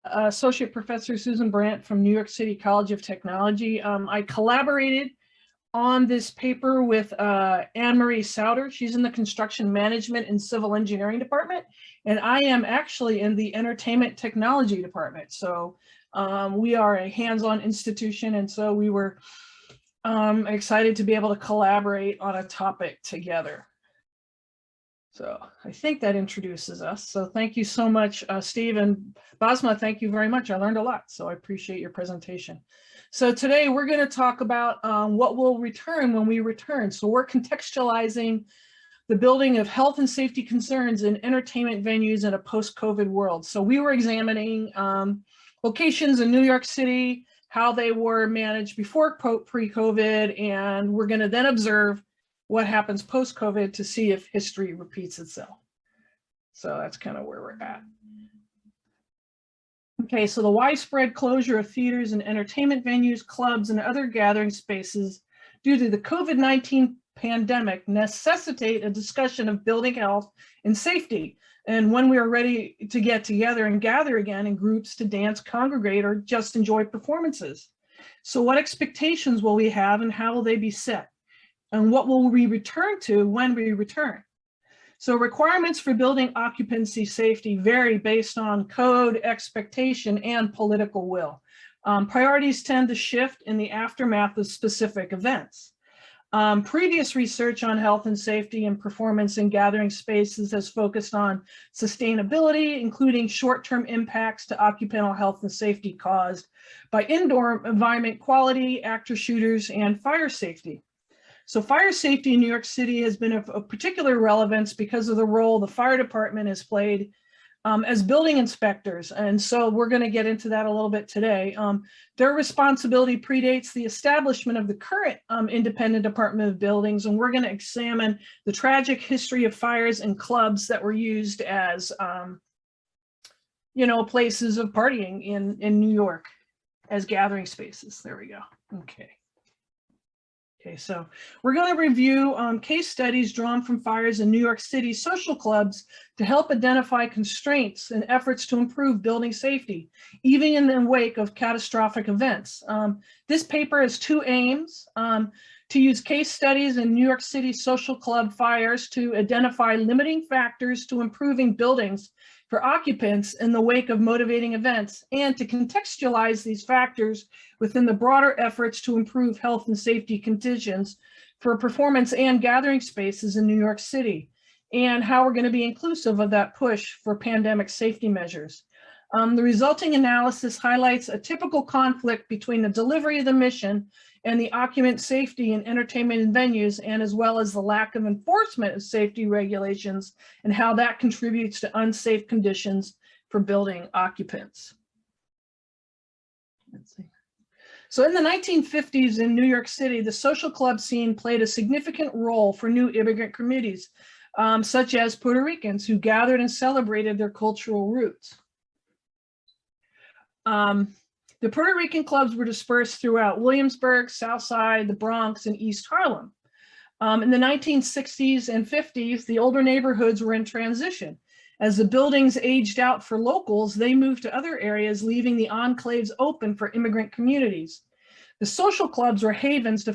Associate Professor Susan Brandt from New York City College of Technology. I collaborated on this paper with Anne-Marie Sowder. She's in the Construction Management and Civil Engineering Department, and I am actually in the Entertainment Technology Department. So we are a hands-on institution, and so we were excited to be able to collaborate on a topic together. So I think that introduces us. So thank you so much, Steve and Basma. Thank you very much. I learned a lot, so I appreciate your presentation. So today we're going to talk about what will return when we return. So we're contextualizing the building of health and safety concerns in entertainment venues in a post-COVID world. So we were examining locations in New York City, how they were managed before pre-COVID, and we're going to then observe what happens post-COVID to see if history repeats itself. So that's kind of where we're at. Okay, so the widespread closure of theaters and entertainment venues, clubs, and other gathering spaces due to the COVID-19 pandemic necessitate a discussion of building health and safety, and when we are ready to get together and gather again in groups to dance, congregate, or just enjoy performances. So what expectations will we have and how will they be set? And what will we return to when we return? So requirements for building occupancy safety vary based on code, expectation, and political will. Priorities tend to shift in the aftermath of specific events. Previous research on health and safety and performance in gathering spaces has focused on sustainability, including short-term impacts to occupational health and safety caused by indoor environment quality, actor shooters, and fire safety. So fire safety in New York City has been of particular relevance because of the role the fire department has played as building inspectors. And so we're going to get into that a little bit today. Their responsibility predates the establishment of the current independent Department of Buildings. And we're going to examine the tragic history of fires and clubs that were used as, places of partying in New York as gathering spaces. There we go. Okay, so we're going to review case studies drawn from fires in New York City social clubs to help identify constraints and efforts to improve building safety, even in the wake of catastrophic events. This paper has two aims: to use case studies in New York City social club fires to identify limiting factors to improving buildings for occupants in the wake of motivating events, and to contextualize these factors within the broader efforts to improve health and safety conditions for performance and gathering spaces in New York City, and how we're going to be inclusive of that push for pandemic safety measures. The resulting analysis highlights a typical conflict between the delivery of the mission and the occupant safety in entertainment and venues, and as well as the lack of enforcement of safety regulations and how that contributes to unsafe conditions for building occupants. Let's see. So in the 1950s in New York City, the social club scene played a significant role for new immigrant communities, such as Puerto Ricans who gathered and celebrated their cultural roots. The Puerto Rican clubs were dispersed throughout Williamsburg, South Side, the Bronx, and East Harlem. In the 1960s and 50s, the older neighborhoods were in transition. As the buildings aged out for locals, they moved to other areas, leaving the enclaves open for immigrant communities. The social clubs were havens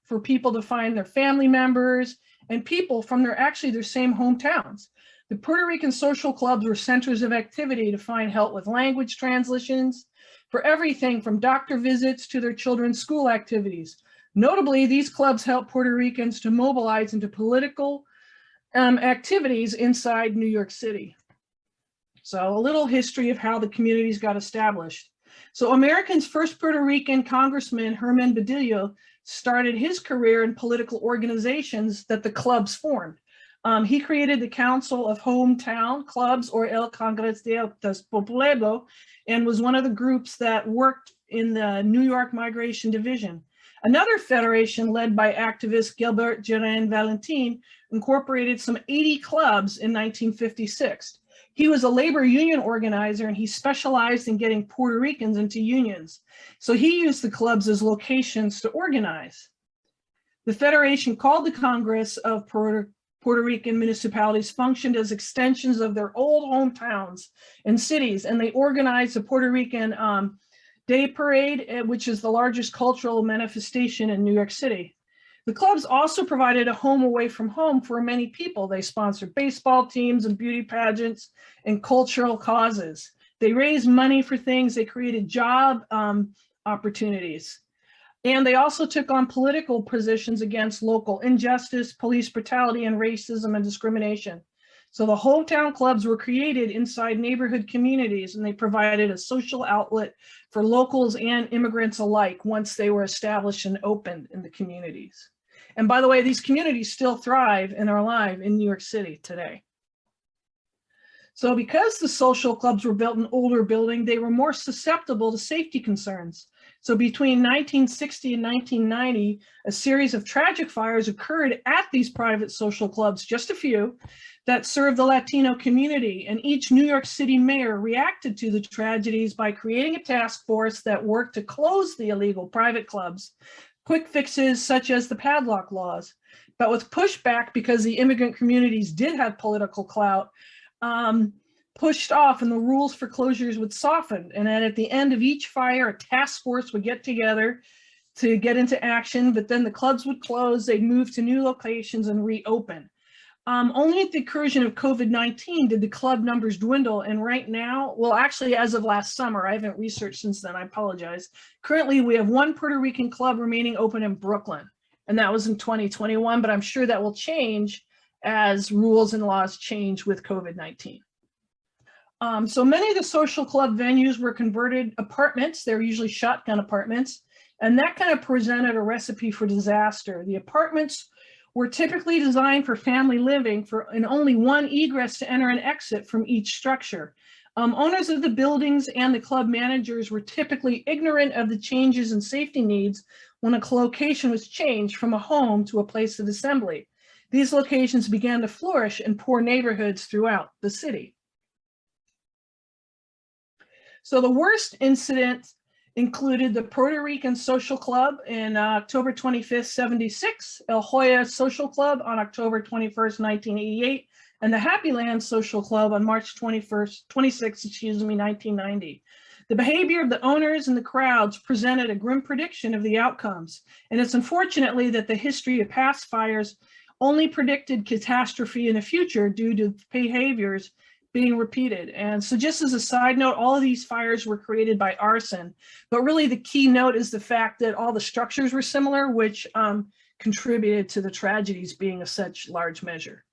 for people to find their family members and people from their same hometowns. The Puerto Rican social clubs were centers of activity to find help with language translations, for everything from doctor visits to their children's school activities. Notably, these clubs helped Puerto Ricans to mobilize into political activities inside New York City. So a little history of how the communities got established. So America's first Puerto Rican congressman, Herman Badillo, started his career in political organizations that the clubs formed. He created the Council of Hometown Clubs, or El Congreso del Pueblo, and was one of the groups that worked in the New York Migration Division. Another federation led by activist Gilbert Duran Valentin incorporated some 80 clubs in 1956. He was a labor union organizer, and he specialized in getting Puerto Ricans into unions. So he used the clubs as locations to organize. The federation called the Congress of Puerto Puerto Rican municipalities functioned as extensions of their old hometowns and cities, and they organized the Puerto Rican Day Parade, which is the largest cultural manifestation in New York City. The clubs also provided a home away from home for many people. They sponsored baseball teams and beauty pageants and cultural causes. They raised money for things. They created job opportunities. And they also took on political positions against local injustice, police brutality, and racism and discrimination. So the hometown clubs were created inside neighborhood communities, and they provided a social outlet for locals and immigrants alike once they were established and opened in the communities. And by the way, these communities still thrive and are alive in New York City today. So because the social clubs were built in older buildings, they were more susceptible to safety concerns. So between 1960 and 1990, a series of tragic fires occurred at these private social clubs, just a few, that served the Latino community. And each New York City mayor reacted to the tragedies by creating a task force that worked to close the illegal private clubs. Quick fixes such as the padlock laws, but with pushback because the immigrant communities did have political clout, pushed off, and the rules for closures would soften. And then at the end of each fire, a task force would get together to get into action, but then the clubs would close, they'd move to new locations and reopen. Only at the incursion of COVID-19 did the club numbers dwindle, and right now, well, actually, as of last summer, I haven't researched since then, I apologize. Currently, we have one Puerto Rican club remaining open in Brooklyn, and that was in 2021, but I'm sure that will change as rules and laws change with COVID-19. So many of the social club venues were converted apartments. They were usually shotgun apartments, and that kind of presented a recipe for disaster. The apartments were typically designed for family living and only one egress to enter and exit from each structure. Owners of the buildings and the club managers were typically ignorant of the changes in safety needs when a location was changed from a home to a place of assembly. These locations began to flourish in poor neighborhoods throughout the city. So the worst incident included the Puerto Rican Social Club in October 25th, 76, El Hoyo Social Club on October 21st, 1988, and the Happy Land Social Club on March 26th, 1990. The behavior of the owners and the crowds presented a grim prediction of the outcomes, and it's unfortunately that the history of past fires only predicted catastrophe in the future due to behaviors being repeated. And so just as a side note, all of these fires were created by arson, but really the key note is the fact that all the structures were similar, which contributed to the tragedies being of such large measure.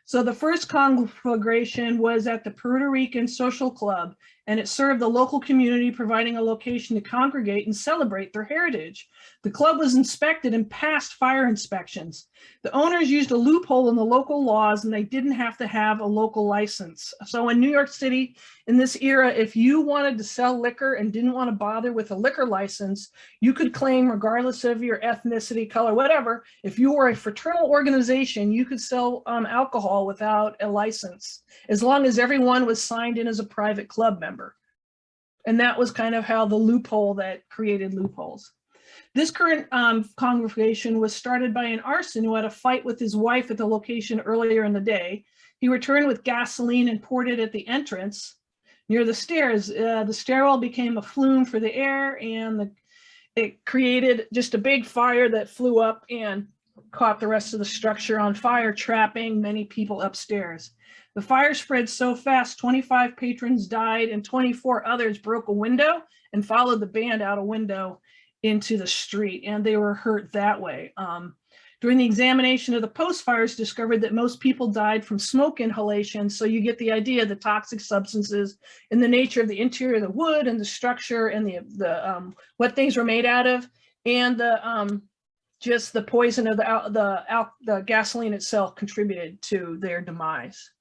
So the first conflagration was at the Puerto Rican Social Club, and it served the local community, providing a location to congregate and celebrate their heritage. The club was inspected and passed fire inspections. The owners used a loophole in the local laws, and they didn't have to have a local license. So in New York City, in this era, if you wanted to sell liquor and didn't want to bother with a liquor license, you could claim, regardless of your ethnicity, color, whatever, if you were a fraternal organization, you could sell alcohol without a license, as long as everyone was signed in as a private club member. And that was kind of how the loophole that created loopholes. This current congregation was started by an arson who had a fight with his wife at the location earlier in the day. He returned with gasoline and poured it at the entrance near the stairs. The stairwell became a flume for the air, and it created just a big fire that flew up and caught the rest of the structure on fire, trapping many people upstairs. The fire spread so fast, 25 patrons died and 24 others broke a window and followed the band out a window into the street, and they were hurt that way. During the examination of the post-fires, discovered that most people died from smoke inhalation, so you get the idea, the toxic substances in the nature of the interior of the wood and the structure and the what things were made out of, and the just the poison of the gasoline itself contributed to their demise.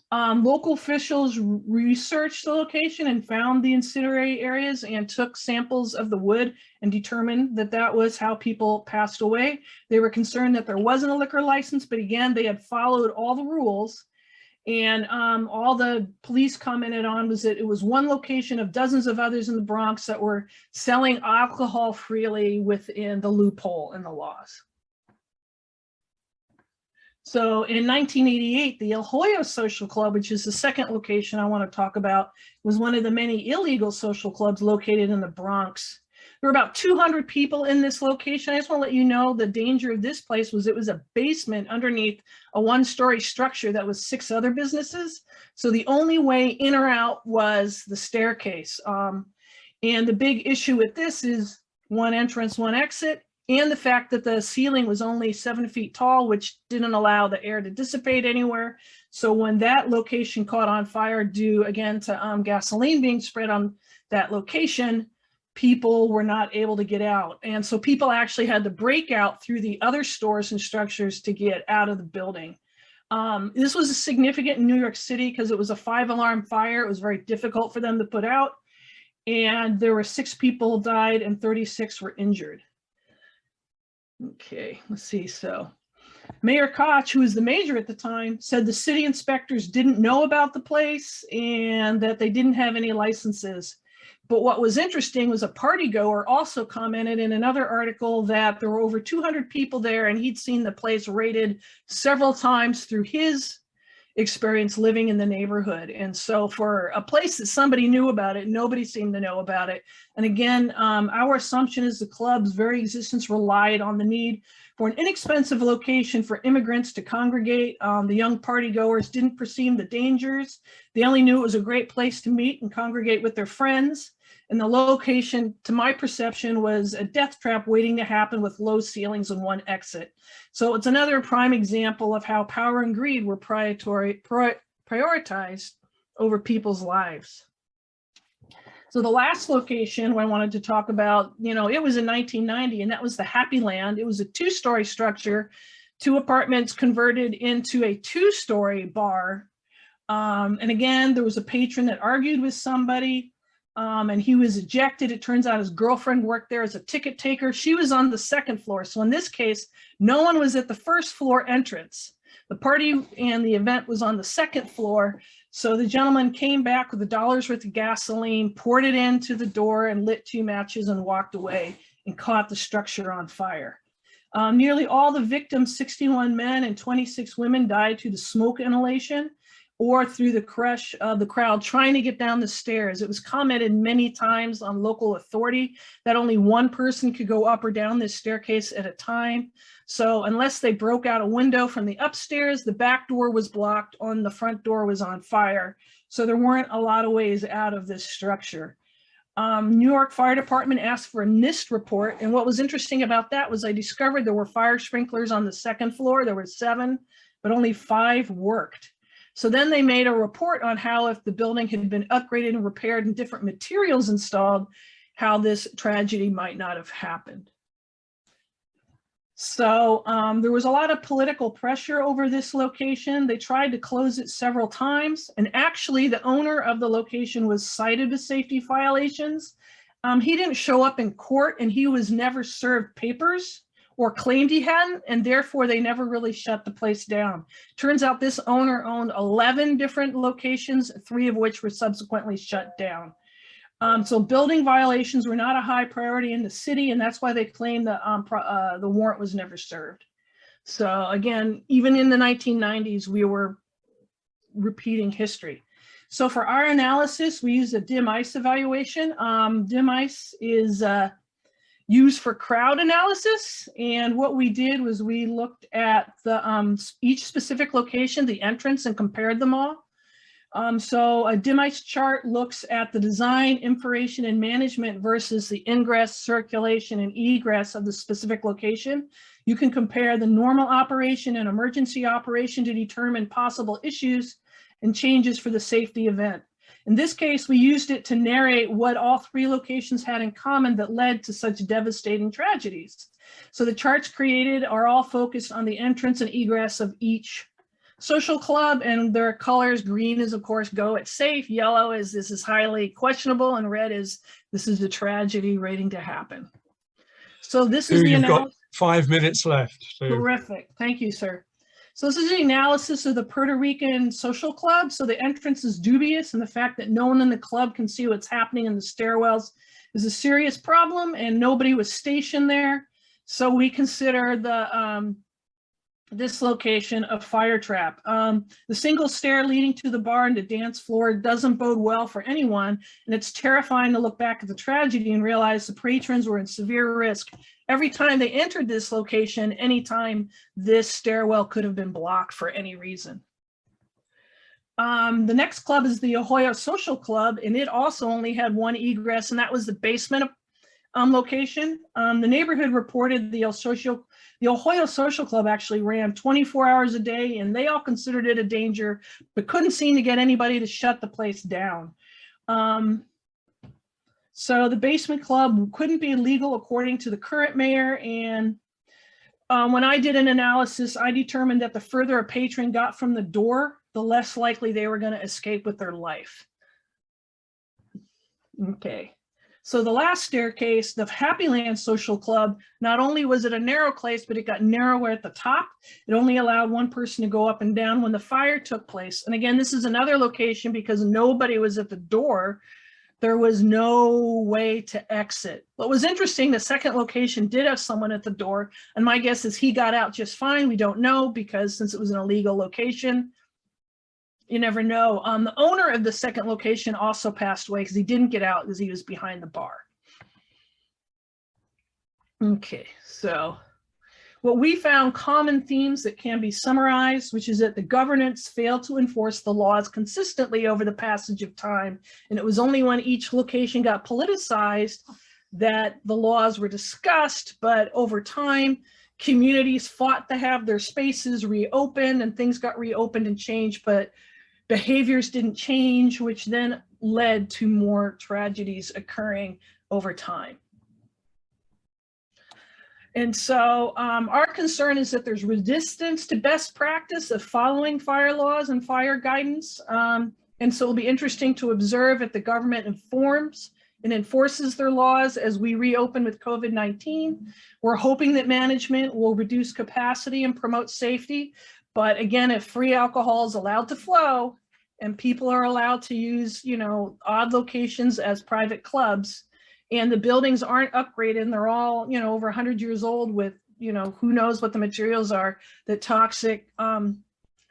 Local officials researched the location and found the incendiary areas and took samples of the wood and determined that that was how people passed away. They were concerned that there wasn't a liquor license, but again, they had followed all the rules. And all the police commented on was that it was one location of dozens of others in the Bronx that were selling alcohol freely within the loophole in the laws. So in 1988, the Hoyo Social Club, which is the second location I want to talk about, was one of the many illegal social clubs located in the Bronx. There were about 200 people in this location. I just want to let you know the danger of this place was it was a basement underneath a one-story structure that was 6 other businesses. So the only way in or out was the staircase. And the big issue with this is one entrance, one exit, and the fact that the ceiling was only 7 feet tall, which didn't allow the air to dissipate anywhere. So when that location caught on fire due, again, to gasoline being spread on that location, people were not able to get out. And so people actually had to break out through the other stores and structures to get out of the building. This was significant in New York City because it was a 5-alarm fire. It was very difficult for them to put out. And there were 6 people died and 36 were injured. Okay, let's see. So Mayor Koch, who was the mayor at the time, said the city inspectors didn't know about the place and that they didn't have any licenses. But what was interesting was a party goer also commented in another article that there were over 200 people there and he'd seen the place raided several times through his experience living in the neighborhood. And so for a place that somebody knew about it, nobody seemed to know about it. And again, our assumption is the club's very existence relied on the need for an inexpensive location for immigrants to congregate. The young party goers didn't perceive the dangers. They only knew it was a great place to meet and congregate with their friends. And the location, to my perception, was a death trap waiting to happen with low ceilings and one exit. So it's another prime example of how power and greed were prioritized over people's lives. So the last location I wanted to talk about, it was in 1990, and that was the Happy Land. It was a 2-story structure, 2 apartments converted into a 2-story bar. And again, there was a patron that argued with somebody. And he was ejected. It turns out his girlfriend worked there as a ticket taker. She was on the 2nd floor. So in this case, no one was at the 1st floor entrance. The party and the event was on the 2nd floor. So the gentleman came back with $1 worth of gasoline, poured it into the door and lit 2 matches and walked away and caught the structure on fire. Nearly all the victims, 61 men and 26 women, died due to smoke inhalation or through the crush of the crowd trying to get down the stairs. It was commented many times on local authority that only one person could go up or down this staircase at a time. So unless they broke out a window from the upstairs, the back door was blocked and the front door was on fire. So there weren't a lot of ways out of this structure. New York Fire Department asked for a NIST report. And what was interesting about that was I discovered there were fire sprinklers on the 2nd floor. There were 7, but only 5 worked. So then they made a report on how if the building had been upgraded and repaired and different materials installed, how this tragedy might not have happened. So there was a lot of political pressure over this location. They tried to close it several times. And actually the owner of the location was cited with safety violations. He didn't show up in court and he was never served papers or claimed he hadn't, and therefore they never really shut the place down. Turns out this owner owned 11 different locations, 3 of which were subsequently shut down. So building violations were not a high priority in the city, and that's why they claim the warrant was never served. So again, even in the 1990s, we were repeating history. So for our analysis, we used a dim ice evaluation. Dim ice is used for crowd analysis. And what we did was we looked at the each specific location, the entrance, and compared them all. So a dim ice chart looks at the design, information, and management versus the ingress, circulation, and egress of the specific location. You can compare the normal operation and emergency operation to determine possible issues and changes for the safety event. In this case, we used it to narrate what all 3 locations had in common that led to such devastating tragedies. So the charts created are all focused on the entrance and egress of each social club, and their colors. Green is, of course, go, it's safe. Yellow is this is highly questionable, and red is this is a tragedy waiting to happen. So this is the analysis. You've got 5 minutes left. So. Terrific. Thank you, sir. So this is the analysis of the Puerto Rican social club. So the entrance is dubious, and the fact that no one in the club can see what's happening in the stairwells is a serious problem, and nobody was stationed there. So we consider the this location a fire trap. The single stair leading to the bar and the dance floor doesn't bode well for anyone, and it's terrifying to look back at the tragedy and realize the patrons were in severe risk every time they entered this location, anytime this stairwell could have been blocked for any reason. The next club is the Ahoy Social Club, and it also only had one egress, and that was the basement location. The neighborhood reported the Ahoy Social Club actually ran 24 hours a day, and they all considered it a danger, but couldn't seem to get anybody to shut the place down. So the basement club couldn't be legal according to the current mayor, and when I did an analysis, I determined that the further a patron got from the door, the less likely they were going to escape with their life. Okay. So the last staircase, the Happyland Social Club, not only was it a narrow place, but it got narrower at the top. It only allowed one person to go up and down when the fire took place. And again, this is another location because nobody was at the door. There was no way to exit. What was interesting, the second location did have someone at the door, and my guess is he got out just fine. We don't know because since it was an illegal location, you never know. The owner of the second location also passed away because he didn't get out because he was behind the bar. Okay, so what we found common themes that can be summarized, which is that the governance failed to enforce the laws consistently over the passage of time. And it was only when each location got politicized that the laws were discussed, but over time, communities fought to have their spaces reopened and things got reopened and changed, but behaviors didn't change, which then led to more tragedies occurring over time. And so our concern is that there's resistance to best practice of following fire laws and fire guidance. And so it'll be interesting to observe if the government informs and enforces their laws as we reopen with COVID-19. We're hoping that management will reduce capacity and promote safety. But again, if free alcohol is allowed to flow and people are allowed to use, odd locations as private clubs, and the buildings aren't upgraded and they're all, over 100 years old with, who knows what the materials are, that toxic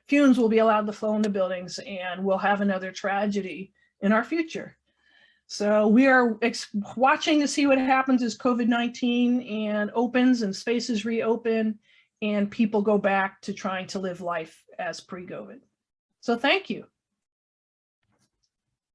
fumes will be allowed to flow in the buildings and we'll have another tragedy in our future. So we are watching to see what happens as COVID-19 and opens and spaces reopen and people go back to trying to live life as pre-COVID. So thank you.